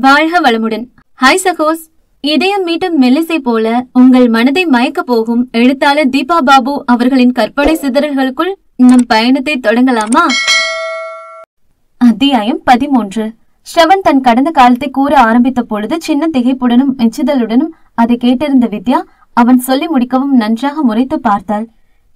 வாழ்க வளமுடன். ஹாய் சகோஸ். இதயம் மீட்டும் மெல்லிசை போல உங்கள் மனதை மயக்க போகும் எழுத்தாளர் தீபா பாபு அவர்களின் கற்பனை சிதறல்களுக்குள் நம் பயணத்தை தொடங்கலாமா? அத்தியாயம் 13. ஸ்ரவன் தன் கடந்த காலத்தை கூற ஆரம்பித்த பொழுது சின்ன திகைப்புடனும் எச்சிதலுடனும் அதை கேட்டிருந்த வித்யா அவன் சொல்லி முடிக்கவும் நன்றாக முறைத்து பார்த்தாள்.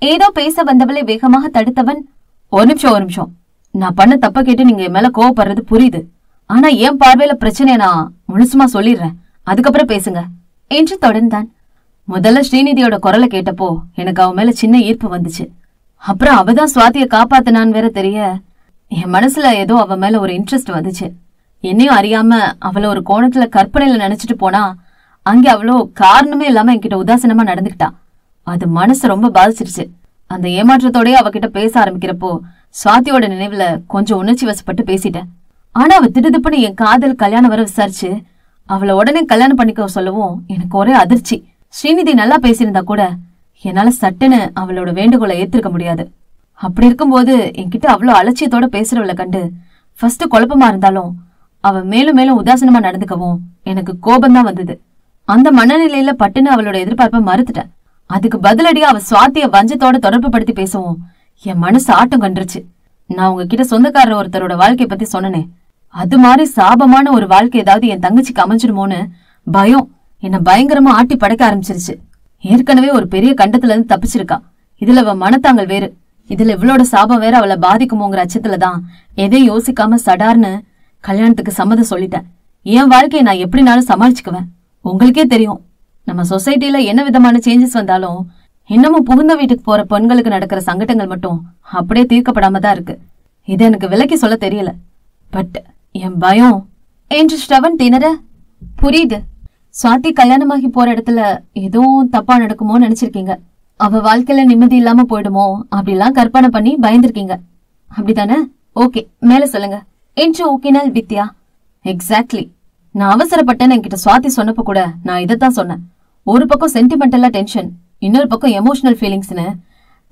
ஏதோ பேச வந்தவளை வேகமாக தடுத்தவன், ஒரு நிமிஷம், நான் பண்ண தப்ப கேட்டு நீங்க என் மேல கோவப்படுறது புரியுது. ஆனா என் பார்வையில பிரச்சனைய நான் முழுசுமா சொல்லிடுறேன், அதுக்கப்புறம் பேசுங்க என்று தொடர்ந்தான். முதல்ல ஸ்ரீநிதியோட குரலை கேட்டப்போ எனக்கு அவ மேல சின்ன ஈர்ப்பு வந்துச்சு. அப்புறம் அவதான் சுவாதிய காப்பாத்தினான்னு வேற தெரிய என் மனசுல ஏதோ அவ மேல ஒரு இன்ட்ரெஸ்ட் வந்துச்சு. என்னையும் அறியாம அவளை ஒரு கோணத்துல கற்பனையில நினைச்சிட்டு போனா அங்கே அவ்வளோ காரணமே இல்லாம என்கிட்ட உதாசீனமா நடந்துக்கிட்டா. அது மனசு ரொம்ப பாதிச்சிருச்சு. அந்த ஏமாற்றத்தோடய அவகிட்ட பேச ஆரம்பிக்கிறப்போ சுவாதியோட நினைவுல கொஞ்சம் உணர்ச்சி வசப்பட்டு பேசிட்டேன். ஆனா அவ திடுதிப்புன்னு என் காதல் கல்யாணம் வர விசாரிச்சு அவளை உடனே கல்யாணம் பண்ணிக்க சொல்லவும் எனக்கு ஒரே அதிர்ச்சி. ஸ்ரீநிதி நல்லா பேசியிருந்தா கூட என்னால சட்டுன்னு அவளோட வேண்டுகோளை ஏத்திருக்க முடியாது. அப்படி இருக்கும்போது என்கிட்ட அவ்வளோ அலட்சியத்தோட பேசுறவளை கண்டு ஃபர்ஸ்ட் குழப்பமா இருந்தாலும் அவ மேலும் மேலும் உதாசீனமா நடந்துக்கவும் எனக்கு கோபம்தான் வந்தது. அந்த மனநிலையில பட்டுன்னு அவளோட எதிர்பார்ப்பை மறுத்துட்டேன். அதுக்கு பதிலடியா அவ சுவாத்திய வஞ்சத்தோட தொடர்பு படுத்தி பேசவும் என் மனசு ஆட்டம் கண்டுருச்சு. நான் உங்ககிட்ட சொந்தக்காரர் ஒருத்தரோட வாழ்க்கைய பத்தி சொன்னனே, அது மாதிரி சாபமான ஒரு வாழ்க்கை ஏதாவது என் தங்கச்சிக்கு அமைஞ்சிடுமோன்னு பயம் என்ன பயங்கரமா ஆட்டி படைக்க ஆரம்பிச்சிருச்சு. ஏற்கனவே ஒரு பெரிய கண்டத்துல இருந்து தப்பிச்சிருக்கா. இதுல அவ மனத்தாங்கல் வேறு, இதுல இவளோட சாபம் வேற அவளை பாதிக்குமோங்கிற அச்சத்துலதான் எதையும் யோசிக்காம சடார்னு கல்யாணத்துக்கு சம்மதம் சொல்லிட்டேன். என் வாழ்க்கையை நான் எப்படினாலும் சமாளிச்சுக்குவேன். உங்களுக்கே தெரியும், நம்ம சொசைட்டில என்ன விதமான சேஞ்சஸ் வந்தாலும் இன்னமும் புகுந்த வீட்டுக்கு போற பெண்களுக்கு நடக்கிற சங்கடங்கள் மட்டும் அப்படியே தீர்க்கப்படாம தான் இருக்கு. இது எனக்கு விலக்கி சொல்ல தெரியல, பட் என் பயம் என்று ஸ்ரவன் திணற. புரியுது, சுவாதி கல்யாணமாகி போற இடத்துல எதுவும் தப்பா நடக்குமோ நினைச்சிருக்கீங்க. அவ வாழ்க்கையில நிம்மதி இல்லாம போயிடுமோ அப்படிலாம் கற்பனை பண்ணி பயந்துருக்கீங்க, அப்படித்தானே? ஓகே, மேல சொல்லுங்க என்று ஊக்கினாள் வித்யா. எக்ஸாக்ட்லி. நான் அவசரப்பட்டேன்னு என்கிட்ட சுவாதி சொன்னப்ப கூட நான் இதைத்தான் சொன்னேன். ஒரு பக்கம் சென்டிமெண்டலா டென்ஷன், இன்னொரு பக்கம் எமோஷனல் ஃபீலிங்ஸ்னு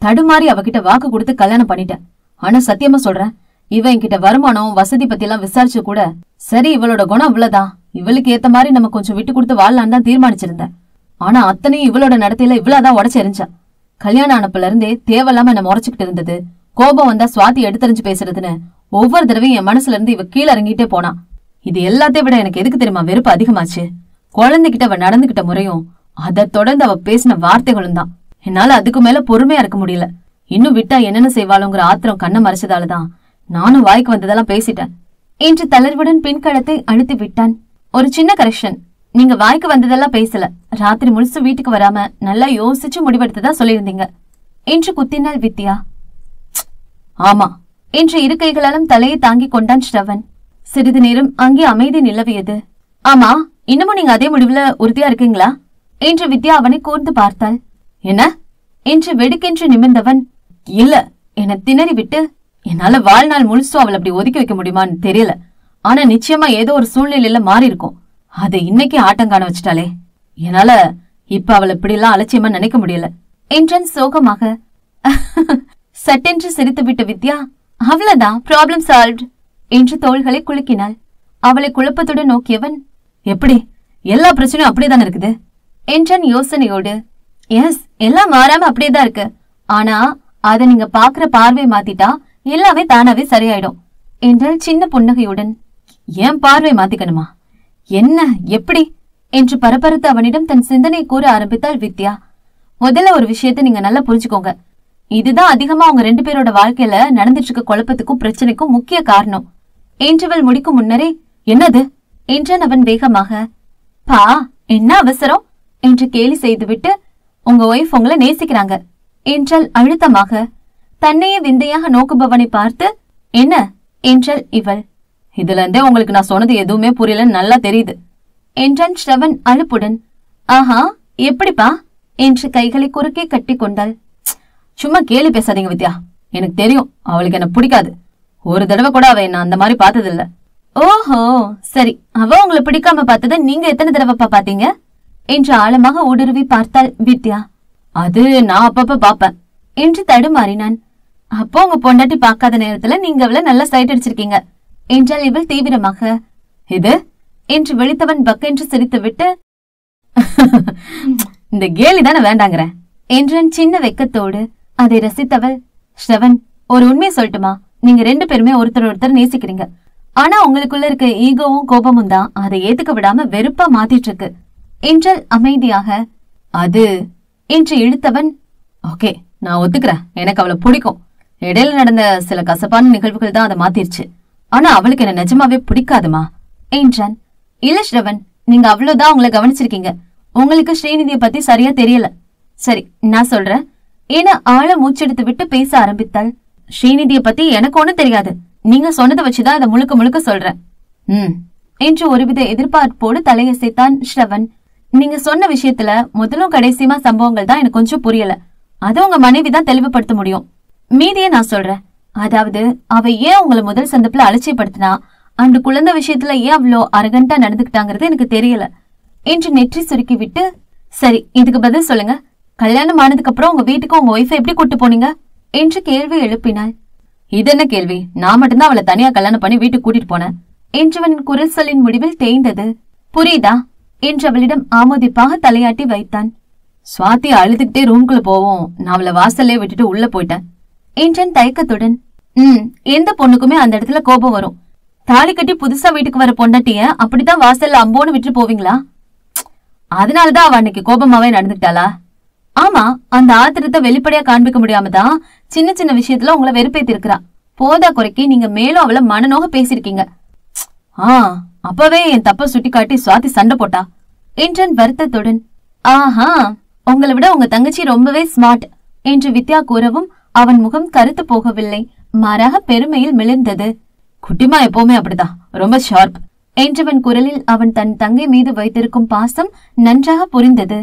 தடுமாறி அவகிட்ட வாக்கு கொடுத்து கல்யாணம் பண்ணிட்டேன். ஆனா சத்தியமா சொல்றேன், இவ என்கிட்ட வருமானம் வசதி பத்தி எல்லாம் விசாரிச்சு கூட சரி இவளோட குணம் இவ்வளவுதான், இவளுக்கு ஏத்த மாதிரி நம்ம கொஞ்சம் விட்டு கொடுத்து வாழலான்னு தான் தீர்மானிச்சிருந்தேன். ஆனா அத்தனையும் இவளோட நடத்தையில இவ்வளவுதான் உடச்சு எரிஞ்சா. கல்யாணம் ஆனப்புல இருந்தே தேவையில்லாம என்ன முறைச்சுக்கிட்டு இருந்தது, கோபம் வந்தா சுவாதி எடுத்தறிஞ்சு பேசுறதுன்னு ஒவ்வொரு தடவையும் என் மனசுல இருந்து இவ கீழே இறங்கிட்டே போனா. இது எல்லாத்தையும் விட எனக்கு எதுக்கு தெரியுமா வெறுப்பு அதிகமாச்சு? குழந்தைகிட்ட அவ நடந்துகிட்ட முறையும் அதை தொடர்ந்து அவ பேசின வார்த்தைகளும் தான். என்னால அதுக்கு மேல பொறுமையா இருக்க முடியல. இன்னும் விட்டா என்னென்ன செய்வாளுங்கிற ஆத்திரம் கண்ணை மறைச்சதாலதான் நானும் வாய்க்கு வந்ததெல்லாம் பேசிட்டேன் என்று தளர்வுடன் பின்கலத்தை அழுத்தி விட்டான். ஒரு சின்ன கரெக்ஷன், நீங்க வாய்க்கு வந்ததெல்லாம் பேசல, ராத்திரி முழுசு வீட்டுக்கு வராம நல்லா யோசிச்சு முடிவெடுத்ததா சொல்லியிருந்தீங்க என்று குத்தினாள் வித்யா. ஆமா என்று இரு கைகளாலும் தலையை தாங்கி கொண்டான் ஸ்ரவன். சிறிது நேரம் அங்கே அமைதி நிலவியது. ஆமா, இன்னமும் நீங்க அதே முடிவுல உறுதியா இருக்கீங்களா என்று வித்யா அவனை கூர்ந்து பார்த்தாள். என்ன என்று வெடுக்கென்று நிமிர்ந்தவன், இல்ல என திணறி விட்டு, என்னால வாழ்நாள் முழுசும் அவளை அப்படி ஒதுக்கி வைக்க முடியுமான்னு தெரியல. ஆனா நிச்சயமா ஏதோ ஒரு சூழ்நிலையில மாறி இருக்கும். அதை இன்னைக்கு ஆட்டங்காண வச்சுட்டாலே, என்னால இப்ப அவளை இப்படி எல்லாம் அலட்சியமா நினைக்க முடியல என்றன் சோகமாக. சட்டென்று சிரித்து விட்ட வித்யா, அவ்வளவுதான், ப்ராப்ளம் சால்வ்ட் என்று தோள்களை குலுக்கினாள். அவளை குழப்பத்துடன் நோக்கியவன், எப்படி எல்லா பிரச்சனையும் அப்படியேதானே இருக்குது என்றன் யோசனையோடு. எஸ், எல்லாம் மாறாம அப்படியேதான் இருக்கு. ஆனா அத நீங்க பாக்குற பார்வை மாத்திட்டா எல்லாமே தானாவே சரியாயிடும் என்றாள் சின்ன புன்னகையுடன். ஏன் பார்வை மாத்திக்கணுமா? என்ன, எப்படி என்று பரபரத்து அவனிடம் தன் சிந்தனை கூற ஆரம்பித்தாள் வித்யா. முதல்ல ஒரு விஷயத்த நீங்க நல்லா புரிஞ்சுக்கோங்க. இதுதான் அதிகமா அவங்க 2 பேரோட வாழ்க்கையில நடந்துட்டு இருக்க குழப்பத்துக்கும் பிரச்சனைக்கும் முக்கிய காரணம் என்றவள் முடிக்கும் முன்னரே, என்னது என்றான் அவன் வேகமாக. பா, என்ன அவசரம் என்று கேலி செய்துவிட்டு, உங்க ஒய்ஃப் உங்களை நேசிக்கிறாங்க என்றாள் அழுத்தமாக. தன்னையே விந்தையாக நோக்குபவனை பார்த்து, என்ன என்றாள் இவள். இதுல இருந்தே உங்களுக்கு நான் சொன்னது எதுவுமே புரியலன்னு நல்லா தெரியுது என்றான் ஸ்ரவன் அழுப்புடன். ஆஹா, எப்படிப்பா என்று கைகளை குறுக்கே கட்டி கொண்டாள். சும்மா கேலி பேசாதீங்க வித்யா, எனக்கு தெரியும் அவளுக்கு என்ன பிடிக்காது. ஒரு தடவை கூட அவ என்ன அந்த மாதிரி பார்த்ததில்ல. ஓஹோ, சரி, அவ உங்களை பிடிக்காம பார்த்தத நீங்க எத்தனை தடவைப்பா பாத்தீங்க என்று ஆழமாக ஊடுருவி பார்த்தாள் வித்யா. அது நான் அப்பப்ப பாப்பேன் என்று தடுமாறினான். அப்போ உங்க பொண்டாட்டி பார்க்காத நேரத்துல நீங்க அவளை நல்லா சைட் அடிச்சிருக்கீங்க என்றாள் இவள் தீவிரமாக. இது என்று விழித்தவன் பக்கென்று சிரித்துவிட்டு இந்த கேலி தானே வேண்டாங்கிற என்றன் சின்ன வெக்கத்தோடு. அதை ரசித்தவள், ஸ்ரவன், ஒரு உண்மையை சொல்லட்டுமா? நீங்க 2 பேருமே ஒருத்தர் நேசிக்கிறீங்க. ஆனா உங்களுக்குள்ள இருக்க ஈகோவும் கோபமும் தான் அதை ஏத்துக்க விடாம வெறுப்பா மாத்திட்டு இருக்கு என்றால் அமைதியாக. அது என்று இழுத்தவன், ஓகே, நான் ஒத்துக்கிறேன், எனக்கு அவளை பிடிக்கும். இடையில நடந்த சில கசப்பான நிகழ்வுகள் தான் அதை மாத்திருச்சு. ஆனா அவளுக்கு என்ன நிஜமாவே பிடிக்காதுமா என்றான். இல்ல ஸ்ரவன், நீங்க அவ்வளவுதான் உங்களை கவனிச்சிருக்கீங்க. உங்களுக்கு ஸ்ரீநிதியை பத்தி சரியா தெரியல. சரி, நான் சொல்றேன் என ஆழ மூச்செடுத்து விட்டு பேச ஆரம்பித்தாள். ஸ்ரீநிதியை பத்தி எனக்கு ஒண்ணும் தெரியாது. நீங்க சொன்னதை வச்சுதான் அதை முழுக்க முழுக்க சொல்றேன் என்று ஒருவித எதிர்பார்ப்போடு தலையசைத்தான் ஸ்ரவன். நீங்க சொன்ன விஷயத்துல முதலும் கடைசியுமா சம்பவங்கள் தான் எனக்கு கொஞ்சம் புரியல. அது உங்க மனைவி தான் தெளிவுபடுத்த முடியும். மீதியே நான் சொல்றேன். அதாவது, அவ ஏன் உங்களை முதல் சந்தப்புல அலட்சியப்படுத்தினா, அந்த குழந்தை விஷயத்துல ஏன் அவ்வளோ அரகண்டா நடந்துக்கிட்டாங்கிறது எனக்கு தெரியல என்று நெற்றி சுருக்கி விட்டு, சரி, இதுக்கு பதில் சொல்லுங்க. கல்யாணம் ஆனதுக்கு அப்புறம் உங்க வீட்டுக்கு உங்க ஒய்ஃபை எப்படி கூட்டு போனீங்க என்று கேள்வி எழுப்பினாள். இது என்ன கேள்வி? நான் மட்டும்தான் அவளை தனியா கல்யாணம் பண்ணி வீட்டுக்கு கூட்டிட்டு போனேன் என்றவன் குரல் சொல்லின் முடிவில் தேய்ந்தது. புரியுதா என்று அவளிடம் ஆமோதிப்பாக தலையாட்டி வைத்தான். சுவாதி அழுதுகிட்டே ரூம்குள்ள போவோம், நான் அவளை வாசல்லே விட்டுட்டு உள்ள போயிட்டேன் என்றன் தயக்கத்துடன். எந்த பொண்ணுக்குமே அந்த இடத்துல கோபம் வரும். தாலி கட்டி புதுசா வீட்டுக்கு வர பொண்டாட்டிய அப்படித்தான் வாசல்ல அம்போன்னு விட்டு போவீங்களா? அதனாலதான் அவ அன்னைக்கு கோபமாவே நடந்துட்டாளா? ஆமா, அந்த ஆத்திரத்தை வெளிப்படையா காண்பிக்க முடியாமதான் சின்ன சின்ன விஷயத்துல உங்களை வெறுப்பேத்தி இருக்கிறா. போதா குறைக்கு நீங்க மேலும் அவளை மனநோக பேசிருக்கீங்க. அப்பவே என் தப்ப சுட்டி காட்டி சுவாதி சண்டை போட்டா என்றன் வருத்தத்துடன். ஆஹா, உங்களை விட உங்க தங்கச்சி ரொம்பவே ஸ்மார்ட் என்று வித்யா கூறவும் அவன் முகம் கருத்து போகவில்லை, மாறாக பெருமையில் மிளிர்ந்தது. குட்டிமா எப்பவுமே அப்படிதான், ரொம்ப ஷார்ப் என்றவன் குரலில் அவன் தன் தங்கை மீது வைத்திருக்கும் பாசம் நன்றாக புரிந்தது.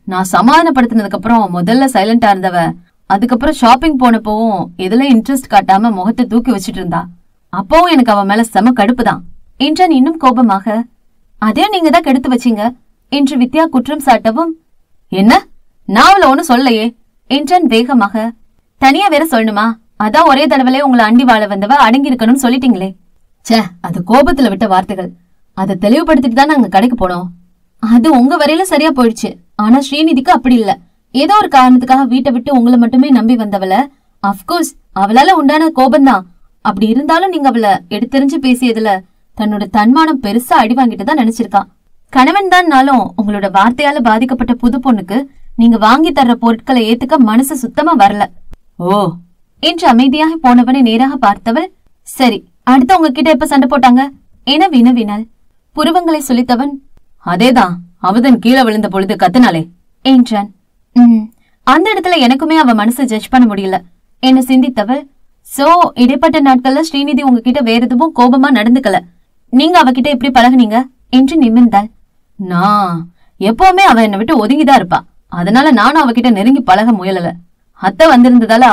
நான் சமாதானப்படுத்தினதுக்கு அப்புறம் முதல்ல சைலண்டா இருந்தவ, அதுக்கப்புறம் ஷாப்பிங் போனப்பவும் எதுல இன்ட்ரெஸ்ட் காட்டாம முகத்தை தூக்கி வச்சிட்டு இருந்தா. அப்பவும் எனக்கு அவன் மேல செம கடுப்புதான் என்றான் இன்னும் கோபமாக. அதே நீங்க தான் கெடுத்து வச்சீங்க என்று வித்யா குற்றம் சாட்டவும், என்ன, நான் அவள ஒன்னும் சொல்லலையே என்றான் வேகமாக. தனியா வேற சொல்லணுமா? அதான் ஒரே தடவையிலே உங்களை அண்டி வாழ வந்தவ அடங்கி இருக்கணும்னு சொல்லிட்டீங்களே. சே, அது கோபத்துல விட்ட வார்த்தைகள். அதை தெளிவுபடுத்திட்டு தான் நாங்க கடைக்கு போனோம். அது உங்க வரையில சரியா போயிடுச்சு. ஆனா ஸ்ரீநிதிக்கு அப்படி இல்ல. ஏதோ ஒரு காரணத்துக்காக வீட்டை விட்டு உங்களை மட்டுமே நம்பி வந்தவள, அப்கோர்ஸ் அவளால உண்டான கோபம்தான். அப்படி இருந்தாலும் நீங்க அவளை எடுத்தெறிஞ்சு பேசியதுல தன்னோட தன்மானம் பெருசா அடி வாங்கிட்டு தான் நினைச்சிருக்கான். கணவன் தான்னாலும் உங்களோட வார்த்தையால பாதிக்கப்பட்ட புது பொண்ணுக்கு நீங்க வாங்கி தர்ற பொருட்களை ஏத்துக்க மனசு சுத்தமா வரல. ஓ என்று அமைதியாக போனவனை நேராக பார்த்தவள், சரி, அடுத்து உங்ககிட்ட எப்ப சண்டை போட்டாங்க என வினவினாள். புருவங்களை சுளித்தவன், அதேதான், அவதன் கீழே விழுந்த பொழுது கத்துனாலே என்றான். அந்த இடத்துல எனக்குமே அவ மனசை ஜட்ஜ் பண்ண முடியல என்ன சிந்தித்தவள். சோ, இடைப்பட்ட நாட்கள்ல ஸ்ரீநிதி உங்ககிட்ட வேற எதுவும் கோபமா நடந்துக்கல, நீங்க அவகிட்ட எப்படி பழகுனீங்க என்று நிமிர்ந்தாள். நான் எப்பவுமே அவ என்னை விட்டு ஒதுங்கிதான் இருப்பா. அதனால நானும் அவகிட்ட நெருங்கி பழக முயலல. அத்தை வந்திருந்ததால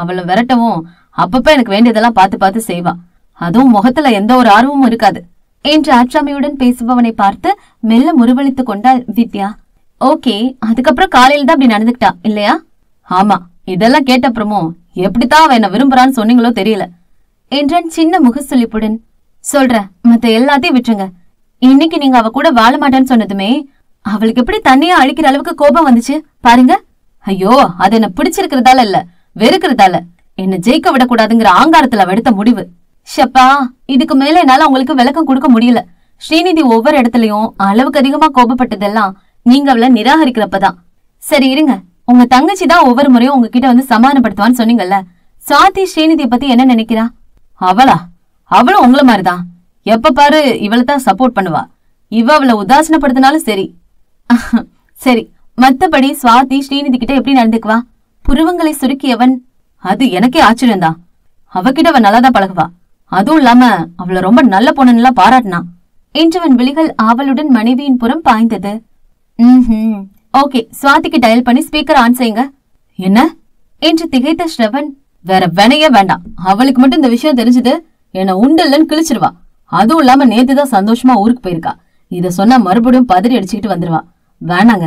அவளை விரட்டவும் அப்பப்ப எனக்கு வேண்டியதெல்லாம் பார்த்து பார்த்து செய்வா. அதுவும் முகத்துல எந்த ஒரு ஆர்வமும் இருக்காது என்று ஆற்றாமையுடன் பேசுபவனை பார்த்து மெல்ல முறுவலித்துக் கொண்டாள் வித்யா. ஓகே, அதுக்கப்புறம் காலையில தான் அப்படி நடந்துக்கிட்டா இல்லையா? ஆமா, இதெல்லாம் கேட்டப்புறமும் எப்படித்தான் அவ என்ன விரும்புறான்னு சொன்னீங்களோ தெரியல என்றான் சின்ன முகசுளிப்புடன். சொல்ற, மத்த எல்லாத்தையும் விட்டுருங்க. இன்னைக்கு நீங்க அவ கூட வாழ மாட்டான்னு சொன்னதுமே அவளுக்கு எப்படி தண்ணியா அழிக்கிற அளவுக்கு கோபம் வந்துச்சு பாருங்க. ஐயோ, அது என்ன பிடிச்சிருக்கிறதால இல்ல, வெறுக்கிறதால, என்ன ஜெயிக்க விடக்கூடாதுங்கிற ஆங்காரத்துல எடுத்த முடிவு. ஷப்பா, இதுக்கு மேல என்னால உங்களுக்கு விளக்கம் கொடுக்க முடியல. ஸ்ரீநிதி ஒவ்வொரு இடத்துலயும் அளவுக்கு அதிகமா கோபப்பட்டதெல்லாம் நீங்க அவளை நிராகரிக்கிறப்பதான். சரி இருங்க, உங்க தங்கச்சி தான் ஒவ்வொரு முறையும் உங்ககிட்ட வந்து சமாதானப்படுத்துவான்னு சொன்னீங்கல்ல. சுவாதி ஸ்ரீநிதியை பத்தி என்ன நினைக்கிறா? அவளும் உங்களை மாதிரிதான். எப்ப பாரு இவளைத்தான் சப்போர்ட் பண்ணுவா. இவ அவளை உதாசனப்படுத்தினாலும் சரி. சரி, மத்தபடி சுவாதி ஸ்ரீநிதி கிட்ட எப்படி நடந்துக்குவா? புருவங்களை சுருக்கியவன், அது எனக்கே ஆச்சரியம்தான். அவகிட்ட அவ நல்லாதான் பழகுவா. அதுவும் இல்லாம அவளை ரொம்ப நல்ல பொண்ணுன்னு பாராட்டினா என்றவன் விழிகள் ஆவலுடன் மனைவியின் புறம் பாய்ந்தது. ஓகே, சுவாதிக்கு டயல் பண்ணி ஸ்பீக்கர் ஆன் செய்யுங்க. என்ன என்று திகைத்த ஸ்ரவன், வேற வேணையே வேண்டாம். அவளுக்கு மட்டும் இந்த விஷயம் தெரிஞ்சது என்ன உண்டல்லன்னு கிழிச்சிருவா. அதுவும் இல்லாம நேத்துதான் சந்தோஷமா ஊருக்கு போயிருக்கா. இத சொன்னா மறுபடியும் பதறி அடிச்சுக்கிட்டு வந்துருவா. வேணாங்க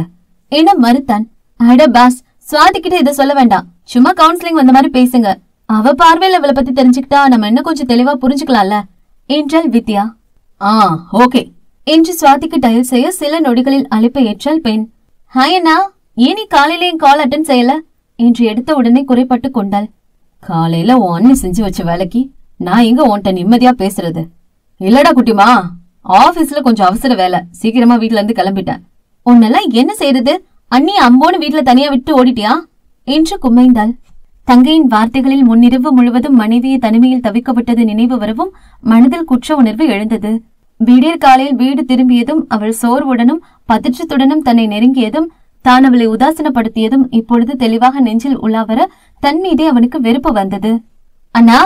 என்ன மறுத்தான். அட பாஸ், சுவாதி கிட்ட இத சொல்ல வேண்டாம். சும்மா கவுன்சிலிங் வந்த மாதிரி பேசுங்க. அவ பார்வையில இவளை பத்தி தெரிஞ்சுக்கிட்டா நம்ம என்ன கொஞ்சம் தெளிவா புரிஞ்சுக்கலாம்ல என்றாள் வித்யா. ஓகே, என்று சுவாதிக்கு டயல் செய்ய சில நொடிகளில் அழைப்பை ஏற்றாள் பெண். ஹாய் அண்ணா, ஏன் நீ காலையில என் கால் அட்டன் செய்யல என்று எடுத்த உடனே குறைப்பட்டு கொண்டாள். காலையில உன் அண்ணி செஞ்சு வச்ச வேலைக்கு நான் எங்க உன்கிட்ட நிம்மதியா பேசுறது? இல்லடா குட்டிமா, ஆபீஸ்ல கொஞ்சம் அவசர வேலை, சீக்கிரமா வீட்டுல இருந்து கிளம்பிட்டேன். உன்னெல்லாம் என்ன செய்யறது? அண்ணி அம்போன்னு வீட்டுல தனியா விட்டு ஓடிட்டியா என்று கும்மைந்தாள். தங்கையின் வார்த்தைகளில் முன்னிரவு முழுவதும் மனைவியை தனிமையில் தவிக்கப்பட்டது நினைவு வரவும் மனதில் குற்ற உணர்வு எழுந்தது. விடியற் காலையில் வீடு திரும்பியதும் அவள் சோர்வுடனும் பதற்றத்துடனும் தன்னை நெருங்கியதும் தான் அவளை உதாசீனப்படுத்தியதும் இப்பொழுது தெளிவாக நெஞ்சில் உலாவர தன் மீதே அவனுக்கு வெறுப்பு வந்தது. அண்ணா,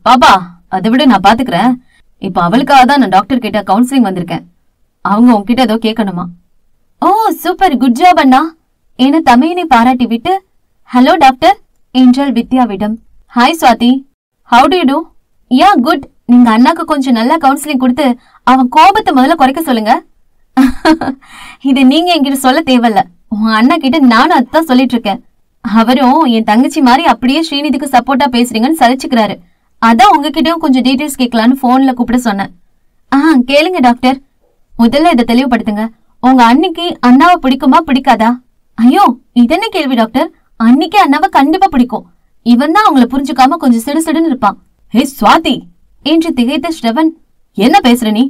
பாப்பா, அதை விட நான் பாத்துக்கிறேன். இப்ப அவளுக்காக தான் நான் டாக்டர் கிட்ட கவுன்சிலிங் வந்திருக்கேன். அவங்க உன்கிட்ட ஏதோ கேட்கணுமா? ஓ சூப்பர், குட் ஜாப் அண்ணா என தமையனை பாராட்டி விட்டு ஹலோ டாக்டர் என்றாள் வித்யாவிடம். Hi Swathi, how do you do? Yeah good. நீங்க அண்ணாக்கு கொஞ்சம் நல்லா கவுன்சிலிங் கொடுத்து அவன் கோபத்தை முதல்ல குறைக்க சொல்லுங்க. இது நீங்க என்கிட்ட சொல்ல தேவையில்ல, உன் அண்ணா கிட்ட நானும் அதுதான் சொல்லிட்டு இருக்கேன். அவரும் என் தங்கச்சி மாதிரி அப்படியே ஸ்ரீநிதிக்கு சப்போர்ட்டா பேசுறீங்கன்னு சலிச்சுக்கிறாரு. அதான் உங்ககிட்டயும் கொஞ்சம் டீடைல்ஸ் கேட்கலான்னு போன்ல கூப்பிட சொன்னேன். கேளுங்க டாக்டர், முதல்ல இதை தெளிவுபடுத்துங்க. உங்க அன்னிக்கு அண்ணாவை பிடிக்குமா பிடிக்காதா? ஐயோ, இதென்ன கேள்வி டாக்டர்? அன்னிக்கு அண்ணாவை கண்டிப்பா பிடிக்கும். இவன் தான் அவங்கள புரிஞ்சுக்காம கொஞ்சம் சிடுசிடுன்னு இருப்பான். ஹே சுவாதி என்று திகைத்த ஸ்ரவன், என்ன பேசுற நீ?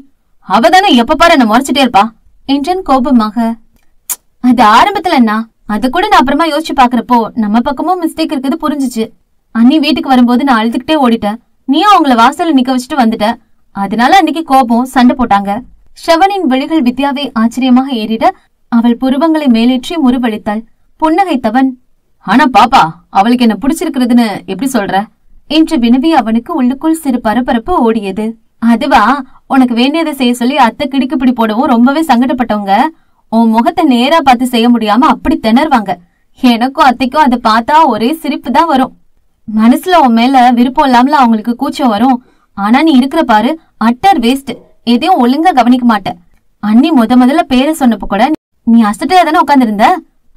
அவதானே எப்ப பாரு என்ன முறைச்சிட்டே இருப்பா என்றன் கோபமாக. அது ஆரம்பத்துல அண்ணா, அது கூட நான் அப்புறமா யோசிச்சு பாக்குறப்போ நம்ம பக்கமும் மிஸ்டேக் இருக்குது புரிஞ்சிச்சு. அண்ணி வீட்டுக்கு வரும்போது நான் அழுதுகிட்டே ஓடிட்டேன். நீயும் அவங்கள வாசல்ல நிக்க வச்சுட்டு வந்துட்ட. அதனால அன்னைக்கு கோபம், சண்டை போட்டாங்க. ஸ்ரவனின் விழிகள் வித்யாவை ஆச்சரியமாக ஏறிட அவள் புருவங்களை மேலேற்றி முறுவளித்தாள். புன்னகைத்தவன், ஆனா பாப்பா, அவளுக்கு என்ன பிடிச்சிருக்கிறதுன்னு எப்படி சொல்ற என்று வினவி அவனுக்கு உள்ளுக்குள் சிறு பரபரப்பு ஓடியது. அதுவா, உனக்கு வேண்டியதை செய்ய சொல்லி அத்தை கிடுக்குப்பிடி போடவும் ரொம்பவே சங்கடப்பட்டவங்க உன் முகத்தை நேரா பார்த்து செய்ய முடியாம அப்படி திணறுவாங்க. எனக்கும் அத்தைக்கும் அதை பார்த்தா ஒரே சிரிப்பு தான் வரும். மனசுல உன் மேல விருப்பம் இல்லாமல அவங்களுக்கு கூச்சம் வரும். ஆனா நீ இருக்கிற பாரு அட்டர் வேஸ்ட், எதையும் ஒழுங்கா கவனிக்க மாட்ட. அண்ணி முதல்ல பேரை சொன்னப்ப கூட நீ அசட்டையா தானே உட்காந்துருந்த.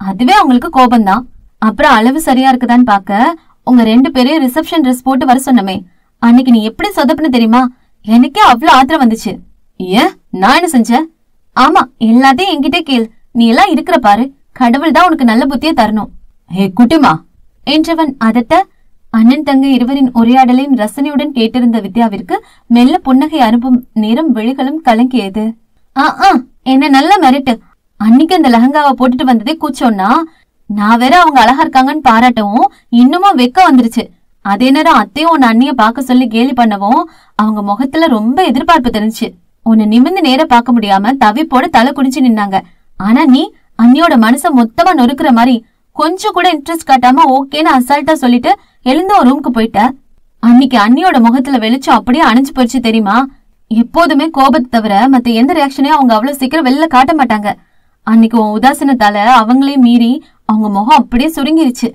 அதுவே அவங்களுக்கு கோபம்தான். அப்புறம் அளவு சரியா இருக்குதான்னு பாக்க உங்க 2 பேரையும் ரிசப்ஷன் ட்ரெஸ் போட்டு வர சொன்னமே, அன்னைக்கு நீ எப்படி சொதப்புன்னு தெரியுமா? எனக்கே அவ்வளவு ஆத்திரம் வந்துச்சு. ஏன், நான் என்ன செஞ்சேன்? ஆமா, எல்லாத்தையும் என்கிட்ட கேள். நீ எல்லாம் இருக்கிற பாரு, கடவுள் தான் உனக்கு நல்ல புத்திய தரணும். ஹே குட்டிமா என்றவன் அதட்ட அண்ணன் தங்கை இருவரின் உரையாடலையும் ரசனையுடன் கேட்டிருந்த வித்யாவிற்கு மெல்ல புன்னகை அனுப்பும் நேரம் விழிகளும் கலங்கியது. என்ன நல்ல மெரிட்டு. அன்னைக்கு அந்த லெஹங்காவை போட்டுட்டு வந்ததே கூச்சோன்னா, நான் வேற அவங்க அழகா இருக்காங்கன்னு பாராட்டவும் இன்னமும் வெக்க வந்துருச்சு. அதே நேரம் அத்தையும் உன் அண்ணிய பாக்க சொல்லி கேலி பண்ணவும் அவங்க முகத்துல ரொம்ப எதிர்பார்ப்பு தெரிஞ்சு உன்னை நிமிர்ந்து நேர பாக்க முடியாம தவிப்போட தலை குடிச்சு நின்னாங்க. ஆனா நீ அண்ணியோட மனச மொத்தமா நொறுக்குற மாதிரி கொஞ்சம் கூட இன்ட்ரெஸ்ட் காட்டாம ஓகேன்னு அசால்ட்டா சொல்லிட்டு எழுந்த ஒரு ரூமுக்கு போயிட்ட. அன்னைக்கு அண்ணியோட முகத்துல வெளிச்சம் அப்படியே அணைஞ்சு போயிடுச்சு தெரியுமா? எப்போதுமே கோபத்தை தவிர மத்த எந்த ரியாக்ஷனையும் அவங்க அவ்வளவு சீக்கிரம் வெளில காட்ட மாட்டாங்க. அன்னைக்கு உன் உதாசீனத்தால அவங்களையும் மீறி அவங்க முகம் அப்படியே சுருங்கிருச்சு.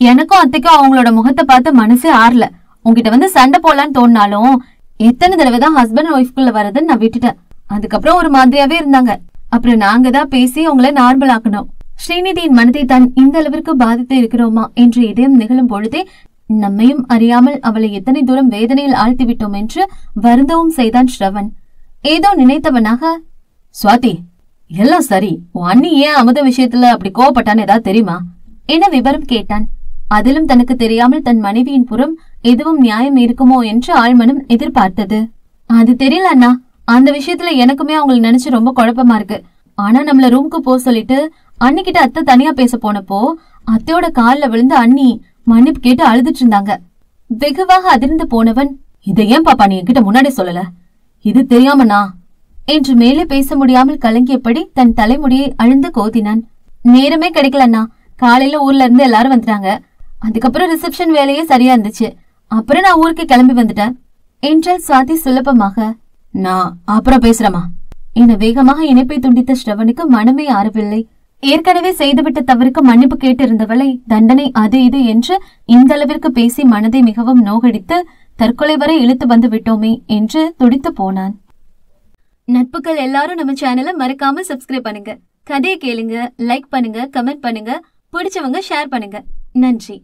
எனக்கும் அத்தைக்கும் அவங்களோட முகத்தை பார்த்து மனசே ஆறல. உங்ககிட்ட வந்து சண்டை போடலான்னு தோணினாலும் எத்தனை தடவைதான் ஹஸ்பண்ட் அண்ட் ஒய்ஃப்குள்ள வரதுன்னு நான் விட்டுட்டேன். அதுக்கப்புறம் ஒரு மாதிரியாவே இருந்தாங்க. அப்புறம் நாங்க தான் பேசி அவங்கள நார்மல் ஆக்கணும். ஸ்ரீநிதியின் மனதை தான் இந்த அளவிற்கு பாதித்து இருக்கிறோமா என்று இதயம் நிகழும் பொழுதே நம்மையும் அறியாமல் அவளை எத்தனை தூரம் வேதனையில் ஆழ்த்தி விட்டோம் என்று வருந்தவும் செய்தான் ஸ்ரவன். ஏதோ நினைத்தவனாக, சுவாதி எல்லாம் சரி, உன் அண்ணி ஏன் அமுத விஷயத்துல அப்படி கோவப்பட்டான்னு ஏதாவது தெரியுமா என விவரம் கேட்டான். அதிலும் தனக்கு தெரியாமல் தன் மனைவியின் புறம் எதுவும் நியாயம் இருக்குமோ என்று ஆழ்மனம் எதிர்பார்த்தது. அது தெரியல அண்ணா, அந்த விஷயத்துல எனக்குமே அவங்களை நினைச்சு ரொம்ப குழப்பமா இருக்கு. ஆனா நம்மள ரூமுக்கு போ சொல்லிட்டு அன்னிக்கிட்ட அத்தை தனியா பேச போனப்போ அத்தையோட கால்ல விழுந்து அண்ணி மன்னிப்பு கேட்டு அழுதுட்டு இருந்தாங்க. வெகுவாக அதிர்ந்து போனவன், இதை ஏன் பாப்பா நீ என்கிட்ட முன்னாடி சொல்லல? இது தெரியாமண்ணா என்று மேலே பேச முடியாமல் கலங்கியபடி தன் தலைமுடியை அழுந்து கோதினான். நேரமே கிடைக்கலண்ணா, காலையில ஊர்ல இருந்து எல்லாரும் வந்துட்டாங்க. அதுக்கப்புறம் ரிசப்ஷன் வேலையே சரியா இருந்துச்சு. அப்புறம் நான் ஊருக்கு கிளம்பி வந்துட்டேன் என்றால் சுவாதி சுலபமாக. நான் அப்புறம் பேசுறமா என வேகமாக இணைப்பை துண்டித்த ஸ்ரவனுக்கு மனமே ஆறவில்லை. ஏற்கனவே செய்துவிட்ட தவறுக்கு மன்னிப்பு கேட்டிருந்தவளை தண்டனை அது இது என்று இந்த அளவிற்கு பேசி மனதை மிகவும் நோகடித்து தற்கொலை வரை இழுத்து வந்து விட்டோமே என்று துடித்து போனான். நட்புகள் எல்லாரும் நம்ம சேனலை மறக்காம சப்ஸ்கிரைப் பண்ணுங்க. கதையை கேளுங்க, லைக் பண்ணுங்க, கமெண்ட் பண்ணுங்க, பிடிச்சவங்க ஷேர் பண்ணுங்க. நன்றி.